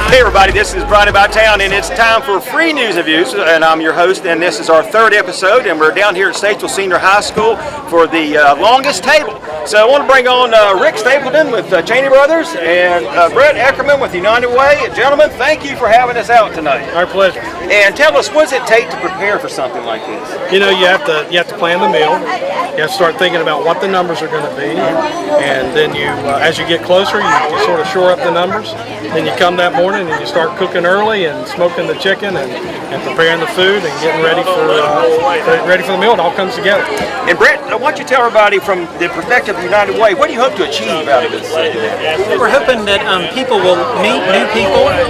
Hey everybody, this is Brian About Town, and it's time for Free News and Views, and I'm your host, and this is our third episode, and we're down here at Statesville Senior High School for the longest table. So I want to bring on Rick Stapleton with Cheney Brothers and Brett Eckerman with United Way. Gentlemen, thank you for having us out tonight. Our pleasure. And tell us, what does it take to prepare for something like this? You know, you have to plan the meal. You have to start thinking about what the numbers are going to be, and then you, as you get closer, you sort of shore up the numbers. Then you come that morning and you start cooking early and smoking the chicken and preparing the food and getting ready for the meal. It all comes together. And Brett, I want you to tell everybody from the perspective of United Way, what do you hope to achieve out of this? We're hoping that people will meet new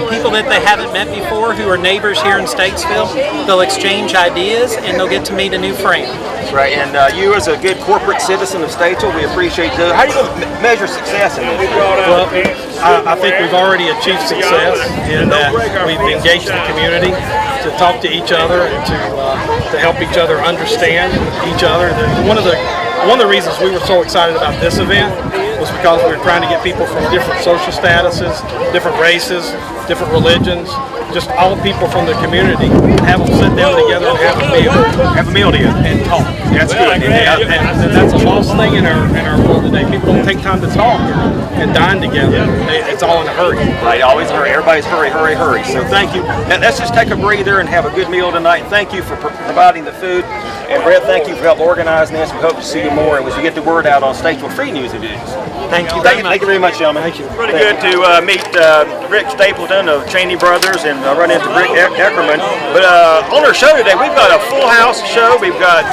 people that they haven't met before who are neighbors here in Statesville. They'll exchange ideas and they'll get to meet a new friend. That's right, and you as a good corporate citizen of Statesville, we appreciate you. How do you measure success in this? Well, I think we've already achieved success in that we've engaged the community to talk to each other and to help each other understand each other. One of the reasons we were so excited about this event was because we were trying to get people from different social statuses, different races, different religions, just all people from the community, have them sit down together and have a meal together and talk. That's good. And that's a lost thing in our world today. People don't take time to talk and dine together. It's all in a hurry. Right, always hurry. Everybody's hurry, hurry, hurry. So thank you. And let's just take a breather and have a good meal tonight. Thank you for providing the food. And Brett, thank you for helping organizing this. We hope to see you more as we get the word out on Statesville Free News and Views. Thank you very much. Thank you very much, gentlemen. Thank you. Really good to meet Rick Stapleton of Cheney Brothers and run into Rick Eckerman. But on our show today, we've got a full house show. We've got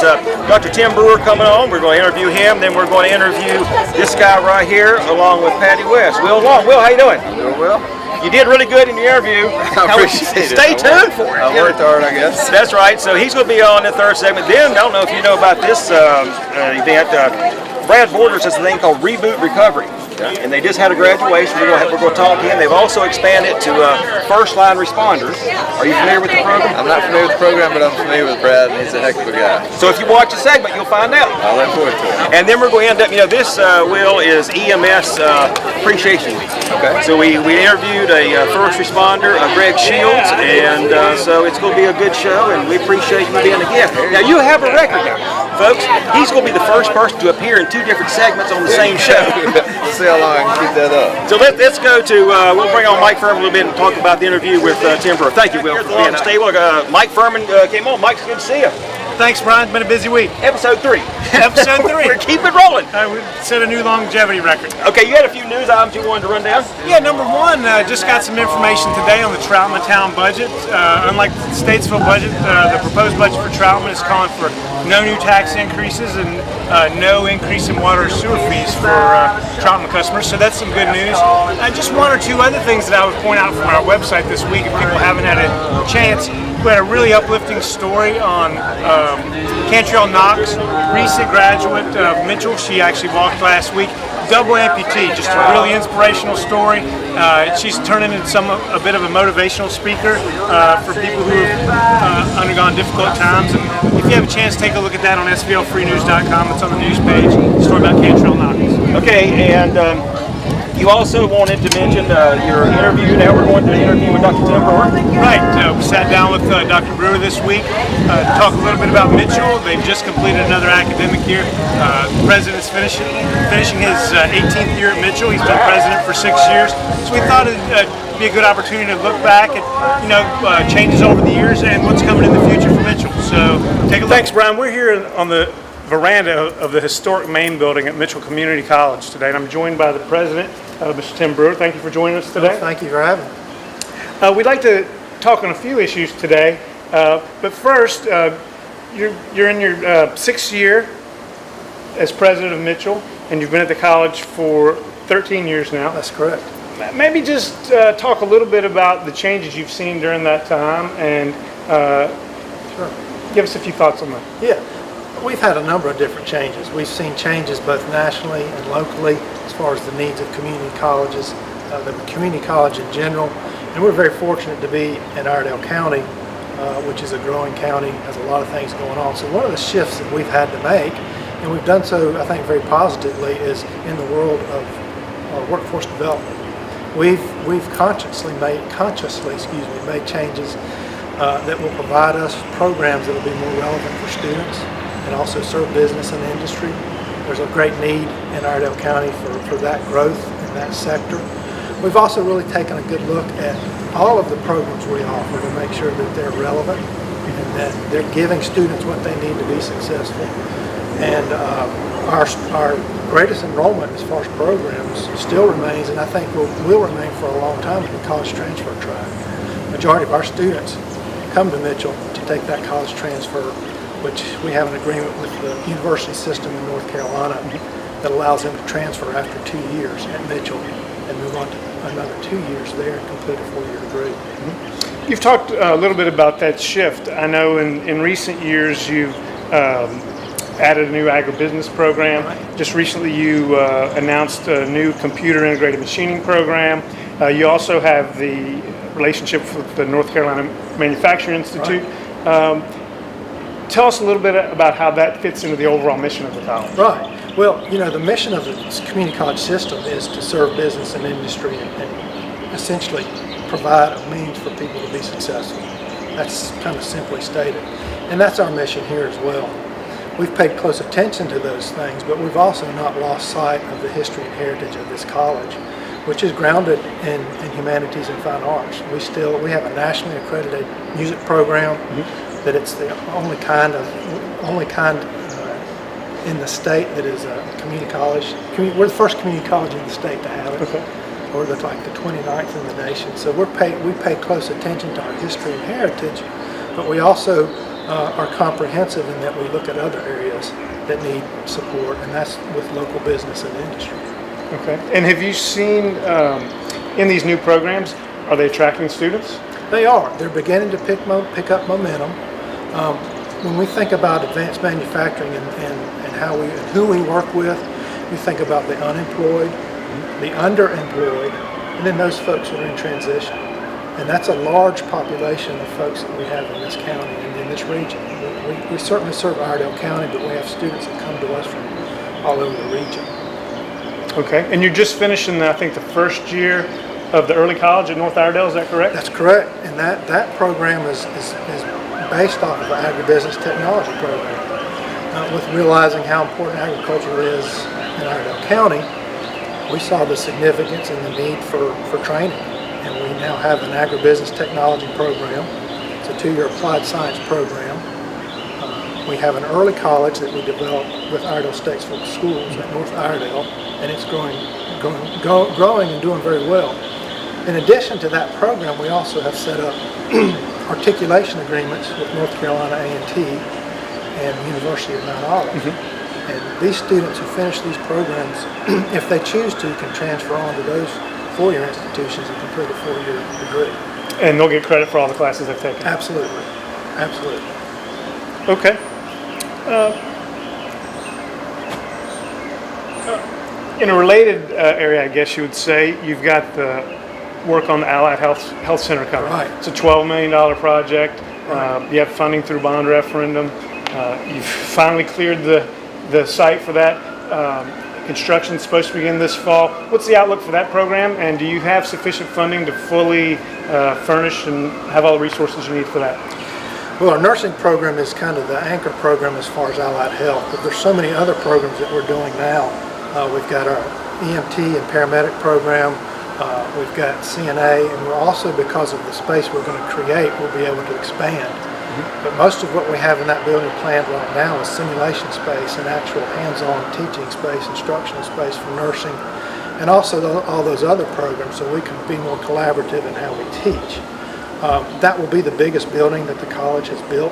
Dr. Tim Brewer coming on. We're going to interview him. Then we're going to interview this guy right here along with Patty West. Will Long. Will, how you doing? Doing well. You did really good in your interview. I appreciate it. Stay tuned for it. I worked hard, I guess. That's right. So he's going to be on the third segment. Then, I don't know if you know about this event. Brad Borders has a thing called Reboot Recovery. And they just had a graduation. We're going to talk to him. They've also expanded to first line responders. Are you familiar with the program? I'm not familiar with the program, but I'm familiar with Brad, and he's a heck of a guy. So if you watch the segment, you'll find out. I look forward to it. And then we're going to end up, this, Will, is EMS Appreciation Week. Okay. So we interviewed a first responder, Greg Shields, and so it's going to be a good show, and we appreciate you being a guest. Now, you have a record now, folks. He's going to be the first person to appear in two different segments on the same show. We'll see how long I can keep that up. So let's go to, we'll bring on Mike Furman a little bit and talk about the interview with Tim Brewer. Thank you, Will, for being stable. Mike Furman came on. Mike, it's good to see you. Thanks, Brian. It's been a busy week. Episode 3. Episode 3. We're keeping it rolling. We set a new longevity record. Okay, you had a few news items you wanted to run down? Yeah, number one, just got some information today on the Troutman Town budget. Unlike the Statesville budget, the proposed budget for Troutman is calling for no new tax increases and no increase in water or sewer fees for Troutman customers. So that's some good news. Just one or two other things that I would point out from our website this week if people haven't had a chance. We had a really uplifting story on Cantrell Knox, recent graduate of Mitchell. She actually walked last week. Double amputee, just a really inspirational story. She's turned into a bit of a motivational speaker for people who have undergone difficult times. And if you have a chance, take a look at that on SVLFreeNews.com. It's on the news page. A story about Cantrell Knox. Okay, and you also wanted to mention your interview. Now we're going to the interview with Dr. Tim Brewer. Right. We sat down with Dr. Brewer this week to talk a little bit about Mitchell. They've just completed another academic year. The president's finishing his 18th year at Mitchell. He's been president for 6 years. So we thought it'd be a good opportunity to look back at changes over the years and what's coming in the future for Mitchell. So take a look. Thanks, Brian. We're here on the veranda of the historic main building at Mitchell Community College today, and I'm joined by the president, Mr. Tim Brewer. Thank you for joining us today. Thank you for having me. We'd like to talk on a few issues today, but first, you're in your 6th year as president of Mitchell, and you've been at the college for 13 years now. That's correct. Maybe just talk a little bit about the changes you've seen during that time, and give us a few thoughts on that. Yeah. We've had a number of different changes. We've seen changes both nationally and locally as far as the needs of community colleges, the community college in general. And we're very fortunate to be in Iredell County, which is a growing county, has a lot of things going on. So one of the shifts that we've had to make, and we've done so, I think, very positively, is in the world of workforce development. we've consciously made changes that will provide us programs that will be more relevant for students and also serve business and industry. There's a great need in Iredell County for that growth in that sector. We've also really taken a good look at all of the programs we offer to make sure that they're relevant and that they're giving students what they need to be successful. And our greatest enrollment as far as programs still remains, and I think will remain for a long time, in the college transfer track. The majority of our students come to Mitchell to take that college transfer, which we have an agreement with the university system in North Carolina that allows them to transfer after 2 years at Mitchell and move on to another 2 years there and complete a 4-year degree. You've talked a little bit about that shift. I know in recent years you've added a new agribusiness program. Right. Just recently you announced a new computer integrated machining program. You also have the relationship with the North Carolina Manufacturing Institute. Right. Tell us a little bit about how that fits into the overall mission of the college. Right. Well, the mission of the community college system is to serve business and industry and essentially provide a means for people to be successful. That's kind of simply stated. And that's our mission here as well. We've paid close attention to those things, but we've also not lost sight of the history and heritage of this college, which is grounded in humanities and fine arts. We have a nationally accredited music program that it's the only kind in the state that is a community college. We're the first community college in the state to have it. Okay. Or the 29th in the nation. So we pay close attention to our history and heritage, but we also are comprehensive in that we look at other areas that need support, and that's with local business and industry. Okay. And have you seen in these new programs, are they attracting students? They are. They're beginning to pick up momentum. When we think about advanced manufacturing and who we work with, we think about the unemployed, the underemployed, and then those folks who are in transition. And that's a large population of folks that we have in this county and in this region. We certainly serve Iredell County, but we have students that come to us from all over the region. Okay. And you're just finishing, I think, the first year of the early college at North Iredell, is that correct? That's correct. And that program is based off of the agribusiness technology program. With realizing how important agriculture is in Iredell County, we saw the significance and the need for training. And we now have an agribusiness technology program. It's a 2-year applied science program. We have an early college that we developed with Iredell Statesville Schools at North Iredell, and it's growing and doing very well. In addition to that program, we also have set up articulation agreements with North Carolina A&T and University of Mount Olive. And these students who finish these programs, if they choose to, can transfer on to those 4-year institutions and complete a 4-year degree. And they'll get credit for all the classes they've taken? Absolutely. Absolutely. Okay. In a related area, I guess you would say, you've got the work on the Allied Health Center coming. Right. It's a $12 million project. Right. You have funding through bond referendum. You've finally cleared the site for that. Construction's supposed to begin this fall. What's the outlook for that program, and do you have sufficient funding to fully furnish and have all the resources you need for that? Well, our nursing program is kind of the anchor program as far as allied health, but there's so many other programs that we're doing now. We've got our EMT and paramedic program. We've got CNA, and we're also, because of the space we're going to create, we'll be able to expand. But most of what we have in that building planned right now is simulation space and actual hands-on teaching space, instructional space for nursing, and also all those other programs, so we can be more collaborative in how we teach. That will be the biggest building that the college has built.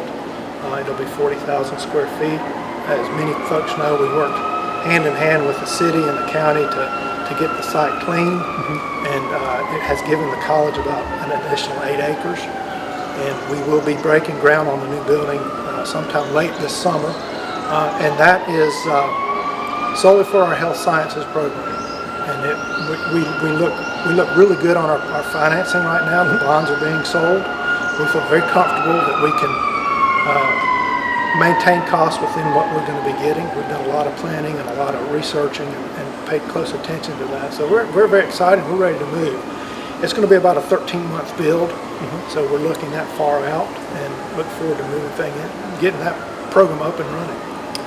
It'll be 40,000 square feet. As many folks know, we worked hand in hand with the city and the county to get the site clean, and it has given the college about an additional 8 acres. And we will be breaking ground on the new building sometime late this summer, and that is solely for our health sciences program. And we look really good on our financing right now. The bonds are being sold. We feel very comfortable that we can maintain costs within what we're going to be getting. We've done a lot of planning and a lot of researching and paid close attention to that. So we're very excited. We're ready to move. It's going to be about a 13-month build, so we're looking that far out and look forward to moving things in, getting that program up and running.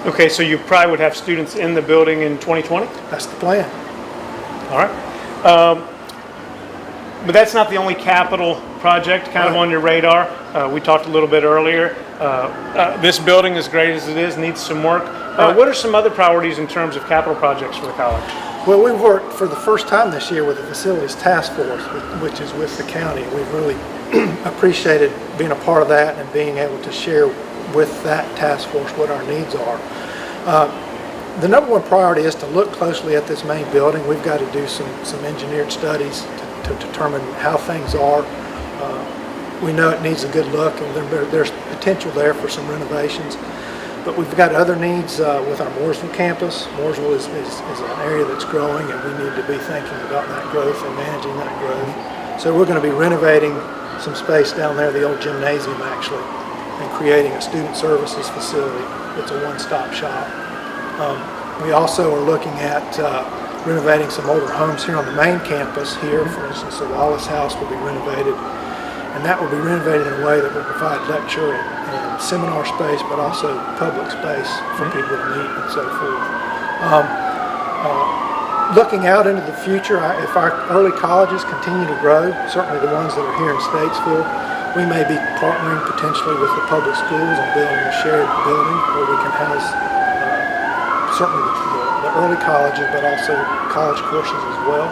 Okay, so you probably would have students in the building in 2020? That's the plan. All right. But that's not the only capital project kind of on your radar. We talked a little bit earlier. This building, as great as it is, needs some work. What are some other priorities in terms of capital projects for the college? Well, we've worked for the first time this year with the Facilities Task Force, which is with the county. We've really appreciated being a part of that and being able to share with that task force what our needs are. The number one priority is to look closely at this main building. We've got to do some engineered studies to determine how things are. We know it needs a good look, and there's potential there for some renovations. But we've got other needs with our Mooresville campus. Mooresville is an area that's growing, and we need to be thinking about that growth and managing that growth. So we're going to be renovating some space down there, the old gymnasium actually, and creating a student services facility that's a one-stop shop. We also are looking at renovating some older homes here on the main campus here. For instance, the Wallace House will be renovated, and that will be renovated in a way that will provide lecture and seminar space, but also public space for people to meet and so forth. Looking out into the future, if our early colleges continue to grow, certainly the ones that are here in Statesville, we may be partnering potentially with the public schools on building a shared building where we can house certainly the early colleges, but also college courses as well.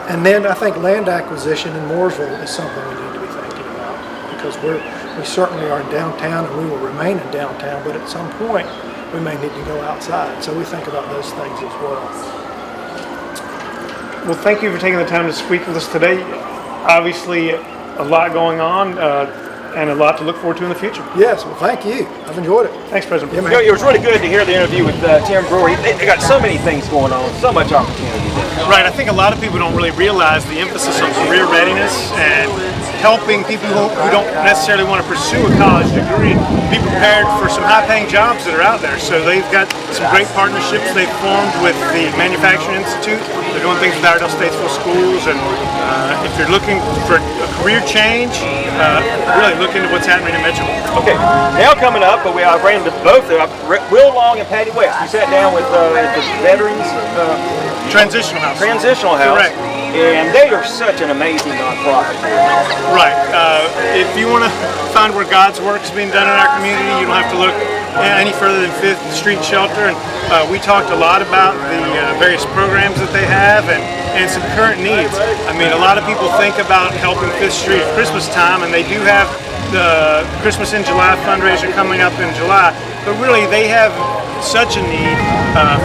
And then I think land acquisition in Mooresville is something we need to be thinking about, because we certainly are in downtown and we will remain in downtown, but at some point we may need to go outside. So we think about those things as well. Well, thank you for taking the time to speak with us today. Obviously, a lot going on and a lot to look forward to in the future. Yes, well, thank you. I've enjoyed it. Thanks, President. Yeah, man. You know, it was really good to hear the interview with Tim Brewer. They got so many things going on, so much opportunity. Right, I think a lot of people don't really realize the emphasis on career readiness and helping people who don't necessarily want to pursue a college degree be prepared for some high-paying jobs that are out there. So they've got some great partnerships they've formed with the Manufacturing Institute. They're doing things with Iredell Statesville schools, and if you're looking for a career change, really look into what's happening in Metro. Okay, now coming up, but I ran into both Will Long and Patty West. You sat down with the veterans Transitional House. Transitional House. Correct. And they are such an amazing nonprofit. Right. If you want to find where God's work is being done in our community, you don't have to look any further than 5th Street Shelter. And we talked a lot about the various programs that they have and some current needs. I mean, a lot of people think about helping 5th Street at Christmas time, and they do have the Christmas in July fundraiser coming up in July. But really, they have such a need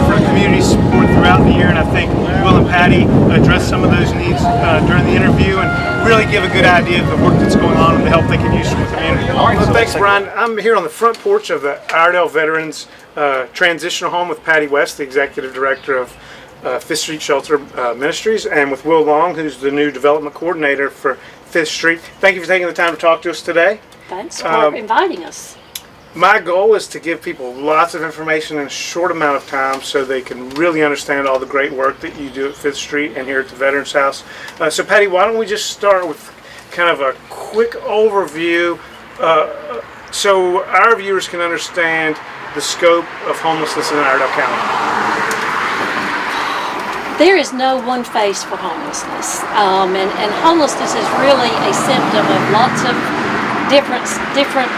for community support throughout the year, and I think Will and Patty address some of those needs during the interview and really give a good idea of the work that's going on and the help they can use from the community. All right, so thanks, Brian. I'm here on the front porch of the Iredell Veterans Transitional Home with Patty West, the Executive Director of 5th Street Shelter Ministries, and with Will Long, who's the new Development Coordinator for 5th Street. Thank you for taking the time to talk to us today. Thanks for inviting us. My goal is to give people lots of information in a short amount of time so they can really understand all the great work that you do at 5th Street and here at the Veterans House. So Patty, why don't we just start with kind of a quick overview so our viewers can understand the scope of homelessness in Iredell County. There is no one face for homelessness, and homelessness is really a symptom of lots of different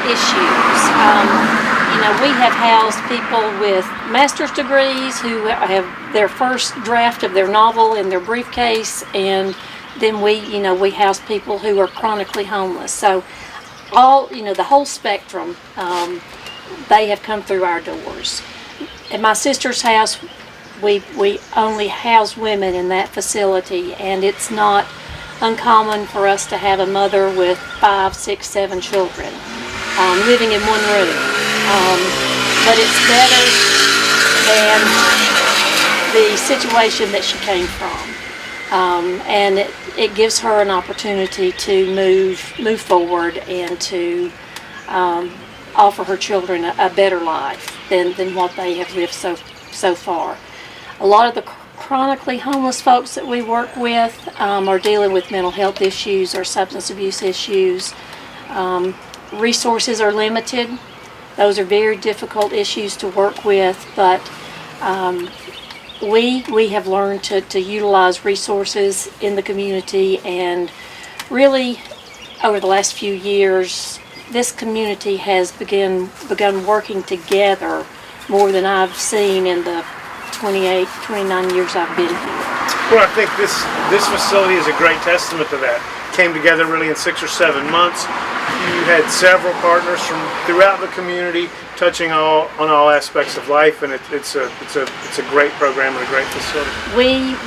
issues. You know, we have housed people with master's degrees who have their first draft of their novel in their briefcase, and then we house people who are chronically homeless. So the whole spectrum, they have come through our doors. At my sister's house, we only house women in that facility, and it's not uncommon for us to have a mother with 5, 6, 7 children living in one room. But it's better than the situation that she came from. And it gives her an opportunity to move forward and to offer her children a better life than what they have lived so far. A lot of the chronically homeless folks that we work with are dealing with mental health issues or substance abuse issues. Resources are limited. Those are very difficult issues to work with, but we have learned to utilize resources in the community, and really over the last few years this community has begun working together more than I've seen in the 29 years I've been here. Well, I think this facility is a great testament to that. Came together really in 6 or 7 months. You had several partners from throughout the community touching on all aspects of life, and it's a great program and a great facility.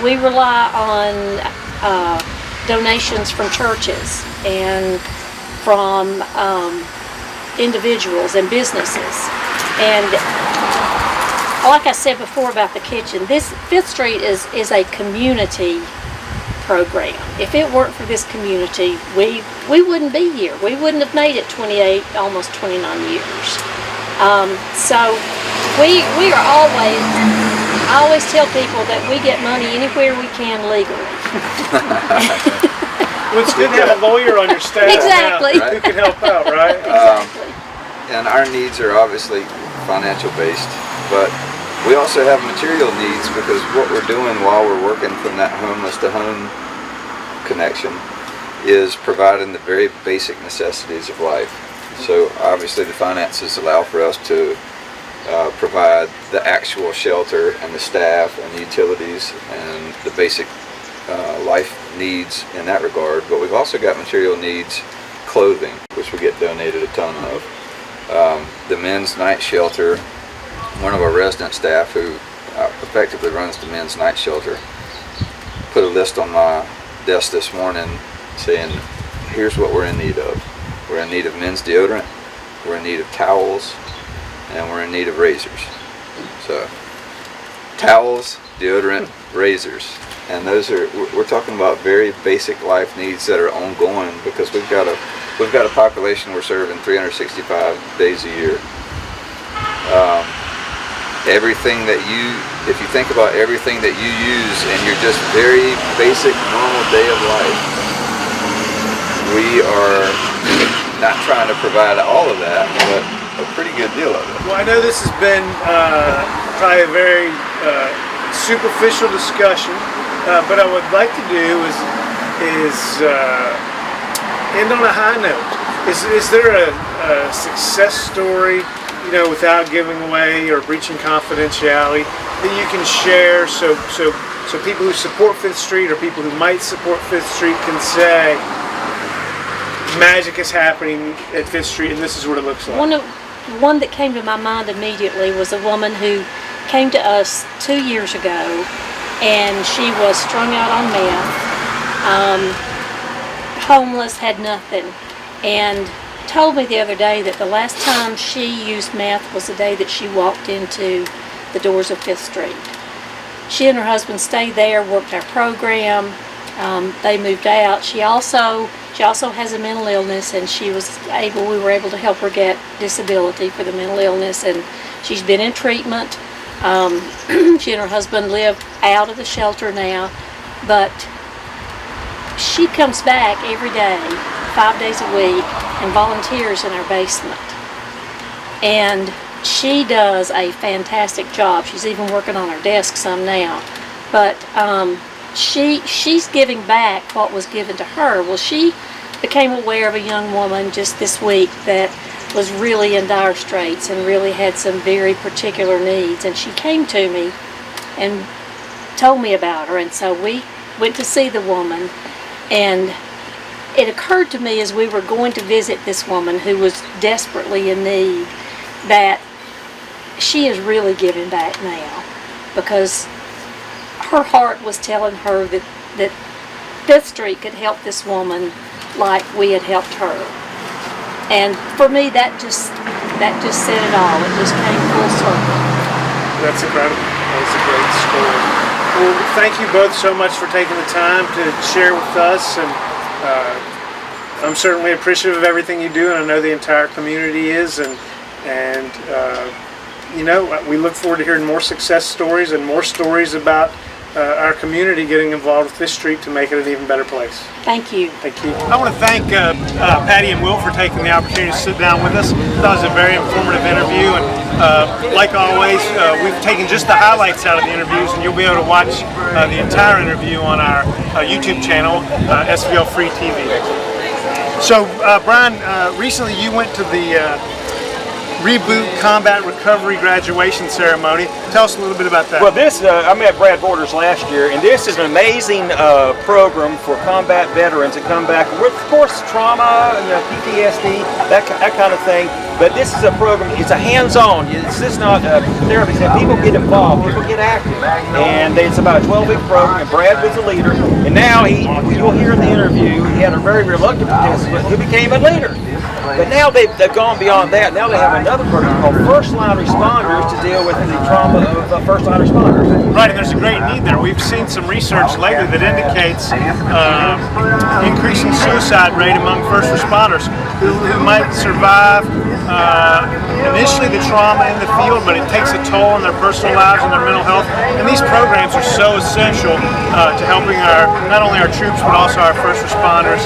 We rely on donations from churches and from individuals and businesses. And like I said before about the kitchen, this Fifth Street is a community program. If it weren't for this community, we wouldn't be here. We wouldn't have made it 28, almost 29 years. So we are always, I always tell people that we get money anywhere we can legally. Well, it's good to have a lawyer on your staff Exactly. now who can help out, right? Exactly. And our needs are obviously financial based, but we also have material needs, because what we're doing while we're working from that homeless to home connection is providing the very basic necessities of life. So obviously the finances allow for us to provide the actual shelter and the staff and the utilities and the basic life needs in that regard, but we've also got material needs, clothing, which we get donated a ton of. The men's night shelter, one of our resident staff who effectively runs the men's night shelter put a list on my desk this morning saying, here's what we're in need of. We're in need of men's deodorant, we're in need of towels, and we're in need of razors. So towels, deodorant, razors. And those are, we're talking about very basic life needs that are ongoing, because we've got a population we're serving 365 days a year. Everything that if you think about everything that you use in your just very basic normal day of life, we are not trying to provide all of that, but a pretty good deal of it. Well, I know this has been probably a very superficial discussion, but I would like to do is end on a high note. Is there a success story, without giving away or breaching confidentiality, that you can share so people who support Fifth Street or people who might support Fifth Street can say, magic is happening at Fifth Street and this is what it looks like? One that came to my mind immediately was a woman who came to us 2 years ago, and she was strung out on meth, homeless, had nothing, and told me the other day that the last time she used meth was the day that she walked into the doors of Fifth Street. She and her husband stayed there, worked our program. They moved out. She also has a mental illness, and we were able to help her get disability for the mental illness, and she's been in treatment. She and her husband live out of the shelter now, but she comes back every day, 5 days a week, and volunteers in our basement. And she does a fantastic job. She's even working on her desk some now. But she's giving back what was given to her. Well, she became aware of a young woman just this week that was really in dire straits and really had some very particular needs. And she came to me and told me about her. And so we went to see the woman, and it occurred to me as we were going to visit this woman who was desperately in need that she is really giving back now, because her heart was telling her that Fifth Street could help this woman like we had helped her. And for me, that just said it all. It just came full circle. That's incredible. That's a great story. Well, thank you both so much for taking the time to share with us, and I'm certainly appreciative of everything you do, and I know the entire community is, and And we look forward to hearing more success stories and more stories about our community getting involved with this street to make it an even better place. Thank you. Thank you. I want to thank Patty and Will for taking the opportunity to sit down with us. That was a very informative interview, and like always, we've taken just the highlights out of the interviews, and you'll be able to watch the entire interview on our YouTube channel, SVL Free TV. So, Brian, recently you went to the Reboot Combat Recovery graduation ceremony. Tell us a little bit about that. Well, I met Brad Borders last year, and this is an amazing program for combat veterans that come back with, of course, trauma, PTSD, that kind of thing. But this is a program, it's a hands-on, it's just not therapy. People get involved, people get active. And it's about a 12-week program, and Brad was the leader. And now, you'll hear in the interview, he had a very reluctant participant who became a leader. But now they've gone beyond that. Now they have another program called First Line Responders to deal with the trauma of first line responders. Right, and there's a great need there. We've seen some research lately that indicates increasing suicide rate among first responders who might survive initially the trauma in the field, but it takes a toll on their personal lives and their mental health. And these programs are so essential to helping not only our troops but also our first responders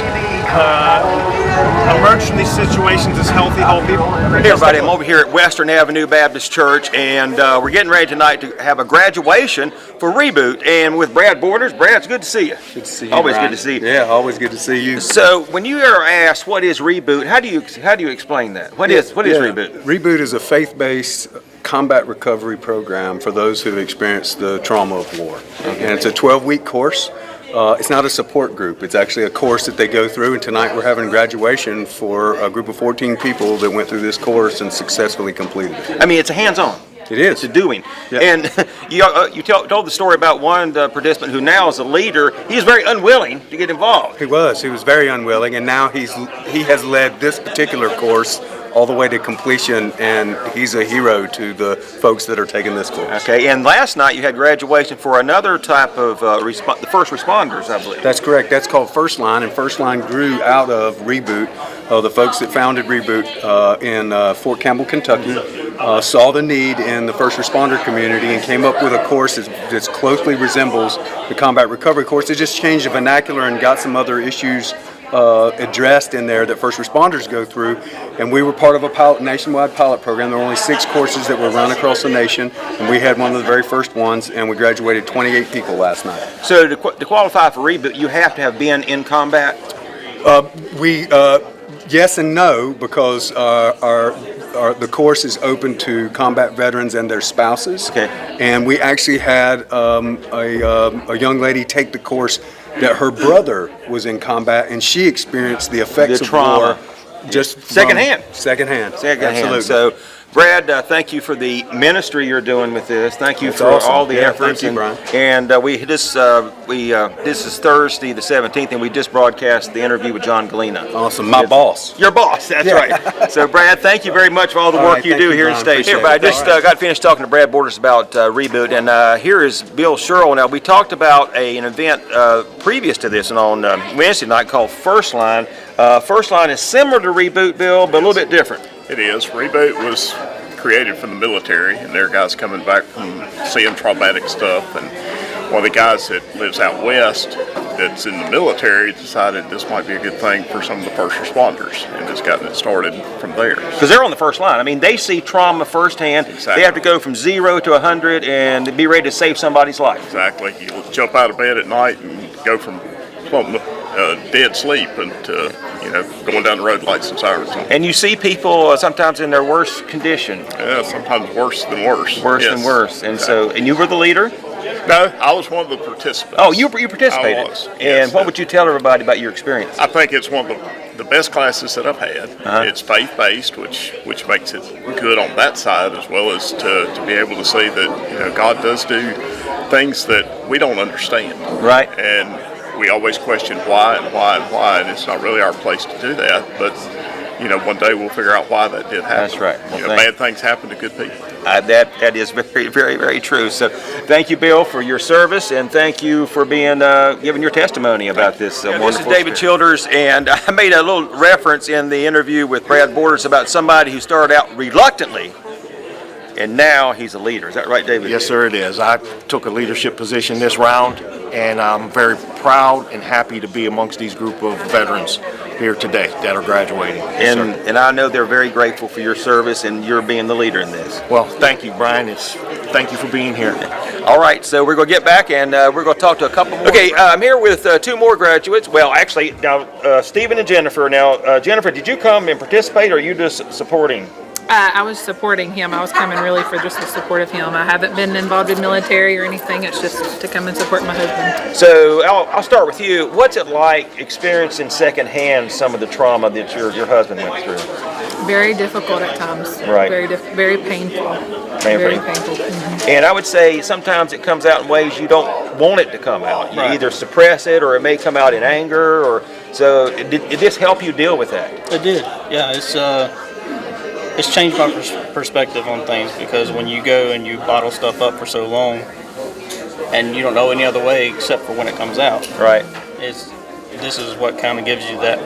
emerge from these situations as healthy, whole people. Hey everybody, I'm over here at Western Avenue Baptist Church, and we're getting ready tonight to have a graduation for Reboot, and with Brad Borders. Brad, it's good to see you. Good to see you, Always Brian. good to see you. Yeah, always good to see you. So, when you are asked what is Reboot, how do you explain that? What is Reboot? Reboot is a faith-based combat recovery program for those who've experienced the trauma of war. Okay. And it's a 12-week course. It's not a support group. It's actually a course that they go through, and tonight we're having graduation for a group of 14 people that went through this course and successfully completed it. I mean, it's a hands-on. It is. It's a doing. Yeah. And you told the story about one participant who now is a leader. He was very unwilling to get involved. He was very unwilling, and now he has led this particular course all the way to completion, and he's a hero to the folks that are taking this course. Okay, and last night you had graduation for another type of the first responders, I believe. That's correct. That's called First Line, and First Line grew out of Reboot. The folks that founded Reboot in Fort Campbell, Kentucky, saw the need in the first responder community and came up with a course that closely resembles the combat recovery course. They just changed the vernacular and got some other issues addressed in there that first responders go through, and we were part of a nationwide pilot program. There were only 6 courses that were run across the nation, and we had one of the very first ones, and we graduated 28 people last night. So to qualify for Reboot, you have to have been in combat? Yes and no, because the course is open to combat veterans and their spouses. Okay. And we actually had a young lady take the course that her brother was in combat, and she experienced the effects The of trauma. war just Secondhand. Secondhand. Absolutely. So, Brad, thank you for the ministry you're doing with this. Thank you That's for awesome. all the Yeah, efforts. thank you, Brian. And this is Thursday the 17th, and we just broadcast the interview with John Galena. Awesome. My boss. Your boss, that's Yeah. right. So, Brad, thank you very much for all the All work right, you thank do you, here in Brian. State. Hey, Appreciate everybody, it. just got finished talking to Brad Borders about Reboot, and here is Bill Sherrill. Now, we talked about an event previous to this and on Wednesday night called First Line. First Line is similar to Reboot, Bill, but a little bit different. It is. Reboot was created from the military, and there are guys coming back from seeing traumatic stuff, and one of the guys that lives out west that's in the military decided this might be a good thing for some of the first responders, and has gotten it started from there. Because they're on the first line. I mean, they see trauma firsthand. Exactly. They have to go from 0 to 100 and be ready to save somebody's life. Exactly. You'll jump out of bed at night and go from dead sleep and going down the road lights and sirens. And you see people sometimes in their worst condition. Yeah, sometimes worse than worse. Worse than worse. And and you were the leader? No, I was one of the participants. Oh, you participated. I was. And Yes. what would you tell everybody about your experience? I think it's one of the best classes that I've had. It's faith-based, which makes it good on that side, as well as to be able to see that God does do things that we don't understand. Right. And we always question why and why and why, and it's not really our place to do that. But one day we'll figure out why that did happen. That's right. Well, Bad things happen to good people. That is very, very, very true. So, thank you, Bill, for your service, and thank you for being giving your testimony about this wonderful. This is David Childers, and I made a little reference in the interview with Brad Borders about somebody who started out reluctantly, and now he's a leader. Is that right, David? Yes, sir, it is. I took a leadership position this round, and I'm very proud and happy to be amongst these group of veterans here today that are graduating. Yes, and I know they're very grateful for your service and you're being the leader in this. Well, thank you, Brian. Thank you for being here. All right, so we're going to get back and we're going to talk to a couple more. Okay, I'm here with two more graduates. Well, actually, now Stephen and Jennifer. Now, Jennifer, did you come and participate, or are you just supporting? I was supporting him. I was coming really for just the support of him. I haven't been involved in military or anything. It's just to come and support my husband. So I'll start with you. What's it like experiencing secondhand some of the trauma that your husband went through? Very difficult at times. Right. Very painful. Very painful. Mm-hmm. And I would say sometimes it comes out in ways you don't want it to come out. You either suppress it, or it may come out in anger. Or so. Did this help you deal with that? It did. Yeah. It's changed my perspective on things, because when you go and you bottle stuff up for so long and you don't know any other way except for when it comes out. Right. This is what kind of gives you that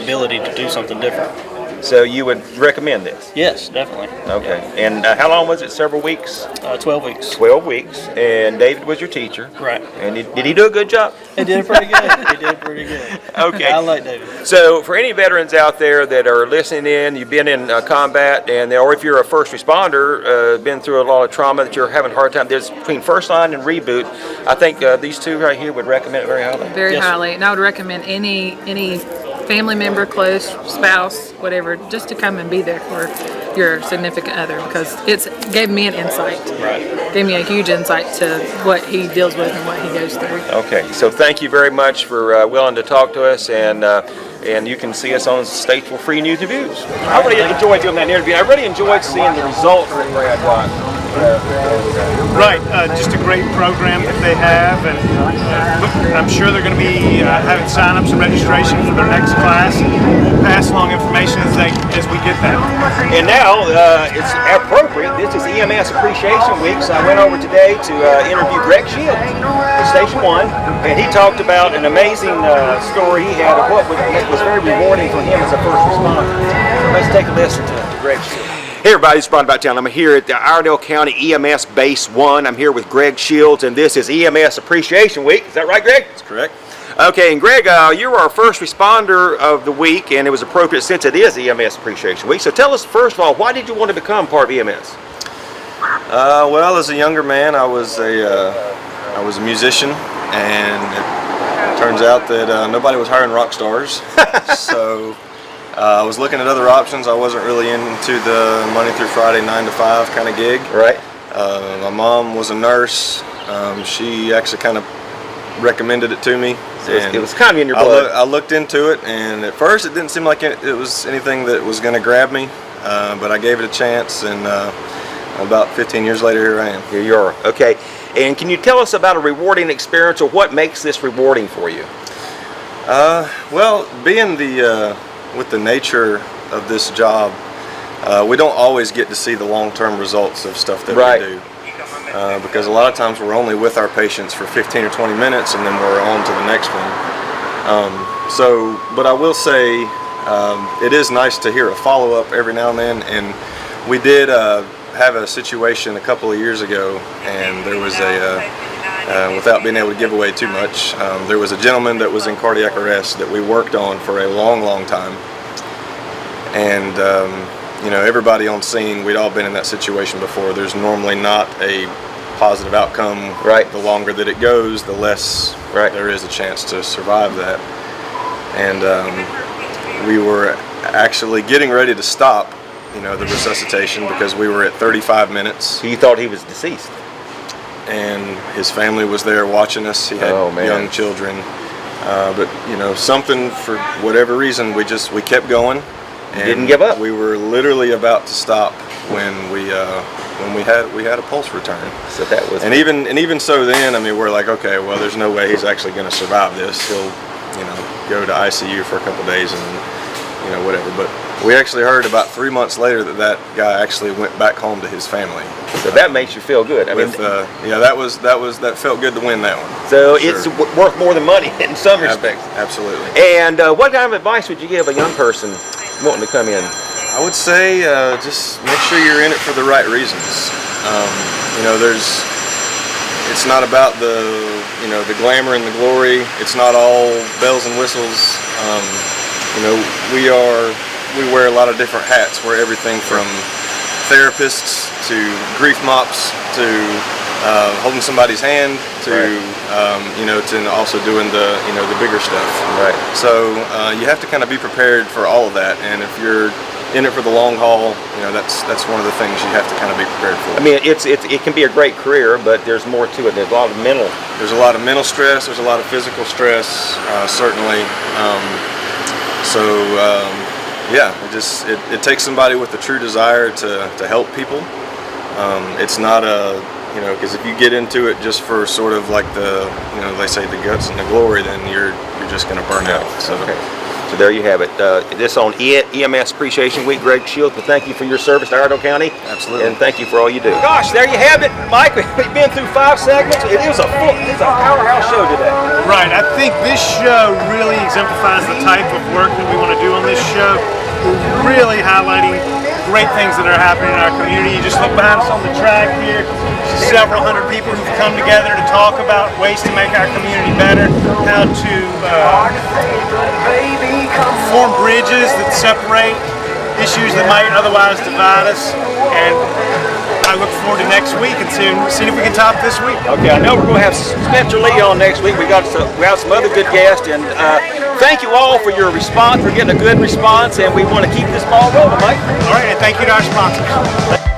ability to do something different. So you would recommend this? Yes, definitely. Okay. Yeah. And how long was it? Several weeks? 12 weeks. 12 weeks. And David was your teacher. Right. And did he do a good job? He did pretty good. He did pretty good. Okay. I like David. So for any veterans out there that are listening in, you've been in combat, or if you're a first responder, been through a lot of trauma that you're having a hard time, there's between First Line and Reboot. I think these two right here would recommend it very highly. Very highly. And I would recommend any family member, close, spouse, whatever, just to come and be there for your significant other, because it's gave me an insight. Right. Gave me a huge insight to what he deals with and what he goes through. Okay, so thank you very much for willing to talk to us, and you can see us on Statesville Free News and Views. I really enjoyed doing that interview. I really enjoyed seeing the results that Brad got. Right, just a great program that they have, and I'm sure they're going to be having sign-ups and registration for their next class. We'll pass along information as we get that. And now it's appropriate. This is EMS Appreciation Week, so I went over today to interview Greg Shields at Station 1, and he talked about an amazing story he had of what was very rewarding for him as a first responder. So let's take a listen to Greg Shields. Hey everybody, it's Brian About Town. I'm here at the Iredell County EMS Base 1. I'm here with Greg Shields, and this is EMS Appreciation Week. Is that right, Greg? That's correct. Okay, and Greg, you were our first responder of the week, and it was appropriate since it is EMS Appreciation Week. So tell us, first of all, why did you want to become part of EMS? Well, as a younger man, I was a musician, and it turns out that nobody was hiring rock stars. So I was looking at other options. I wasn't really into the Monday through Friday 9 to 5 kind of gig. Right. My mom was a nurse. She actually kind of recommended it to me. So it was kind of in your blood. I looked into it, and at first it didn't seem like it was anything that was going to grab me, but I gave it a chance, and about 15 years later, here I am. Here you are. Okay. And can you tell us about a rewarding experience, or what makes this rewarding for you? Well, being with the nature of this job, we don't always get to see the long-term results of stuff that we do. Because a lot of times we're only with our patients for 15 or 20 minutes, and then we're on to the next one. But I will say, it is nice to hear a follow-up every now and then, and we did have a situation a couple of years ago, and there was without being able to give away too much, there was a gentleman that was in cardiac arrest that we worked on for a long, long time. And everybody on scene, we'd all been in that situation before. There's normally not a positive outcome. Right. The longer that it goes, the less there is a chance to survive that. And we were actually getting ready to stop, the resuscitation, because we were at 35 minutes. So you thought he was deceased? And his family was there watching us. He had young children. But something, for whatever reason, we kept going. And didn't give up. We were literally about to stop when we had a pulse return. So that was. And even so, then we're like, okay, well, there's no way he's actually going to survive this. He'll go to ICU for a couple days and whatever. But we actually heard about 3 months later that that guy actually went back home to his family. So that makes you feel good. I mean, Yeah, that felt good to win that one. so Sure. it's worth more than money in some respects. Absolutely. And what kind of advice would you give a young person wanting to come in? I would say just make sure you're in it for the right reasons. You know, it's not about the glamour and the glory. It's not all bells and whistles. You know, we wear a lot of different hats. We're everything from therapists to grief mops to holding somebody's hand to to also doing the bigger stuff. Right. So you have to kind of be prepared for all of that, and if you're in it for the long haul, that's one of the things you have to kind of be prepared for. I mean, it can be a great career, but there's more to it. There's a lot of mental. There's a lot of mental stress. There's a lot of physical stress, certainly. Yeah, it takes somebody with a true desire to help people. It's not because if you get into it just for sort of like they say the guts and the glory, then you're just going to burn out. So. Okay. So there you have it. This on EMS Appreciation Week. Greg Shields, but thank you for your service to Iredell County. Absolutely. And thank you for all you do. Gosh, there you have it, Mike. We've been through 5 segments. It's a powerhouse show today. Right, I think this show really exemplifies the type of work that we want to do on this show. We're really highlighting great things that are happening in our community. You just look behind us on the track here, several hundred people who've come together to talk about ways to make our community better, how to form bridges that separate issues that might otherwise divide us. And I look forward to next week and seeing if we can top this week. Okay, I know we're going to have Spencer Lee on next week. We have some other good guests, and thank you all for your response. We're getting a good response, and we want to keep this ball rolling, Mike. All right, and thank you to our sponsors.